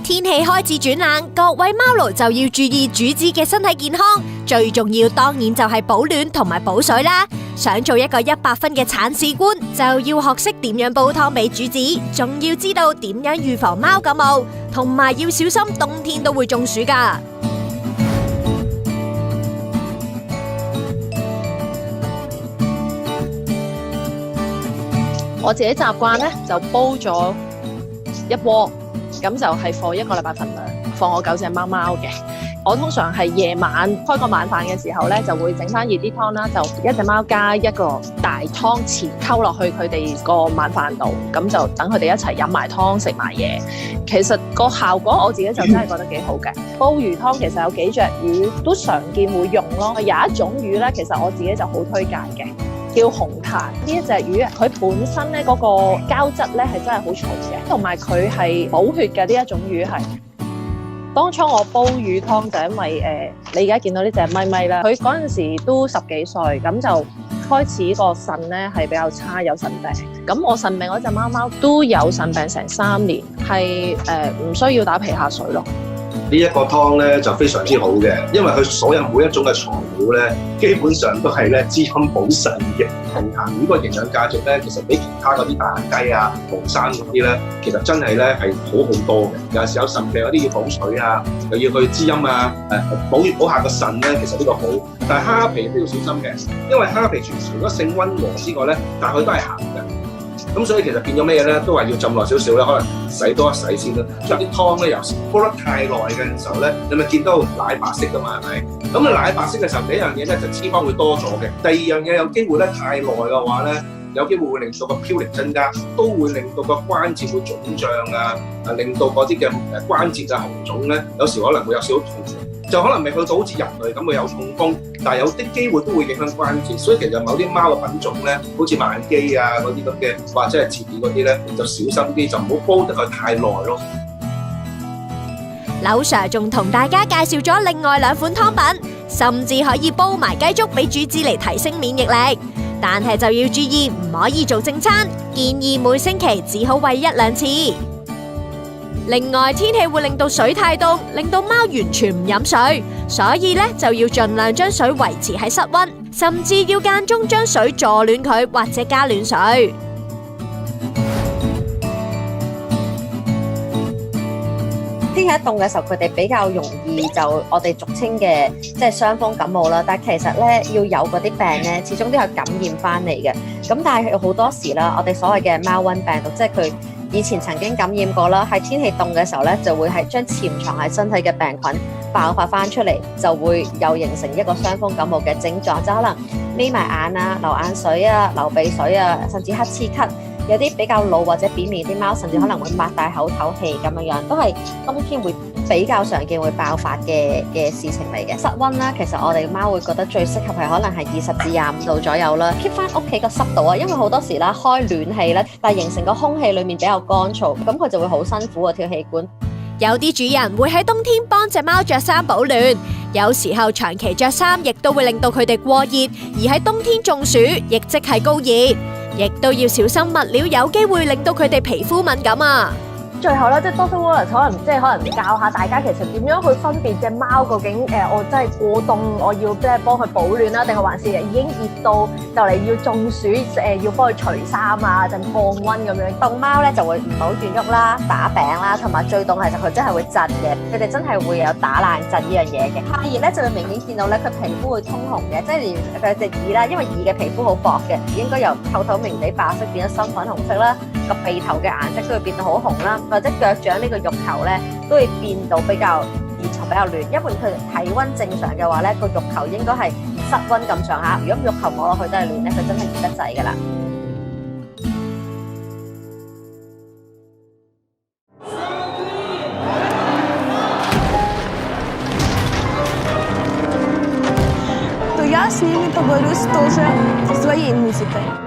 天氣開始轉冷，各位貓奴就要注意主子嘅身體健康，最重要當然就係保暖同埋補水啦。想做一個100分嘅鏟屎官，就要學識點樣煲湯俾主子，仲要知道點樣預防貓感冒，同埋要小心冬天都會中暑噶。我自己習慣咧就煲咗一鍋，咁就係放1個禮拜份量，放我9隻貓貓嘅。我通常係夜晚開個晚飯嘅時候咧，就會整翻熱啲湯啦，就1隻貓加1個大湯匙溝落去佢哋個晚飯度，咁就等佢哋一齊飲埋湯食埋嘢。其實個效果我自己就真係覺得幾好嘅。煲魚湯其實有幾隻魚都常見會用咯，有一種魚咧，其實我自己就好推介嘅。叫紅檀呢一隻魚，佢本身咧嗰個膠質咧係真係好重嘅，同埋佢係補血嘅呢一種魚係。當初我煲魚湯就因為你而家見到呢隻咪咪啦，佢嗰陣時都10幾歲，咁就開始個腎咧係比較差，有腎病。咁我腎病嗰隻貓貓都有腎病成3年，係唔需要打皮下水咯。呢一個湯咧就非常之好嘅，因為佢所有每一種嘅材料咧，基本上都係咧滋陰補腎嘅。紅檀魚個營養價值咧，其實比其他嗰啲大雞啊、黃山嗰啲咧，其實真係咧係好好多嘅。有時有腎病嗰啲要補水啊，又要去滋陰啊，補下個腎咧，其實呢個好。但係蝦皮都要小心嘅，因為蝦皮除咗性溫和之外咧，但係佢都係鹹嘅。咁所以其實變咗咩嘢咧，都係要浸耐少少咧，可能洗多一洗先啦。有啲湯咧，有時煲得太耐嘅時候咧，你咪見到奶白色噶嘛，係咪？咁啊奶白色嘅時候，第一樣嘢咧就脂肪會多咗嘅。第二樣嘢有機會咧太耐嘅話咧，有機會會令到個嘌呤增加，都會令到個關節會腫脹啊，令到嗰啲嘅關節嘅紅腫咧，有時可能會有少少痛。就可能未去到好似人類咁會有痛風，但係有啲機會都會影響關節，所以其實某啲貓嘅品種咧，好似曼基啊嗰啲咁嘅，或者係切爾嗰啲咧，就小心啲，就唔好煲得佢太耐咯。柳 Sir 仲同大家介紹咗另外2款湯品，甚至可以煲埋雞粥俾主子嚟提升免疫力，但係就要注意唔可以做正餐，建議每星期只好餵1-2次。另外，天氣會令到水太凍，令到貓完全唔飲水，所以咧就要盡量將水維持喺室溫，甚至要間中將水助暖佢或者加暖水。天氣一凍嘅時候，佢哋比較容易就我哋俗稱嘅即係傷風感冒啦。但係其實咧要有嗰啲病咧，始終都有感染翻嚟嘅。咁但係好多時啦，我哋所謂嘅貓瘟病毒，即係佢以前曾經感染過啦，喺天氣凍嘅時候咧，就會係將潛藏喺身體嘅病菌爆發翻出嚟，就會又形成一個傷風感冒嘅症狀，就可能眯埋眼啊、流眼水啊、流鼻水啊，甚至黑黐咳。有啲比較老或者扁面啲貓，甚至可能會擘大口唞氣咁樣樣，都係冬天會比較常見會爆發嘅事情嚟嘅。室溫啦，其實我哋貓會覺得最適合係可能係20至25度左右啦。keep 翻屋企個濕度啊，因為好多時啦開暖氣咧，但係形成個空氣裡面比較乾燥，咁佢就會好辛苦啊條氣管。有啲主人會喺冬天幫隻貓着衫保暖，有時候長期着衫亦都會令到佢哋過熱，而喺冬天中暑，亦即係高熱。亦都要小心物料有機會令到佢哋皮膚敏感啊！最後咧，即係 Dr. Wallace 可能教下大家其實點樣去分辨隻貓究竟我真係過凍，我要即係幫佢保暖啦，定係還是已經熱到就嚟要中暑要幫佢除衫啊，就降溫咁樣。凍貓咧就會唔好亂喐啦、打餅啦，同埋最凍係就佢真係會震嘅，佢哋真係會有打冷震呢樣嘢嘅。太熱咧就會明顯見到咧佢皮膚會通紅嘅，即係連佢隻耳啦，因為耳嘅皮膚好薄嘅，應該由透明地白色變咗深粉紅色啦，個鼻頭嘅顏色都會變到好紅啦。或者腳掌呢個肉球咧，都會變到比較熱同比較暖。一般佢體溫正常嘅話咧，個肉球應該係室溫咁上下。如果肉球摸落去都係暖咧，佢真係熱得滯噶啦。То я с ними поборюсь тоже своей музыкой.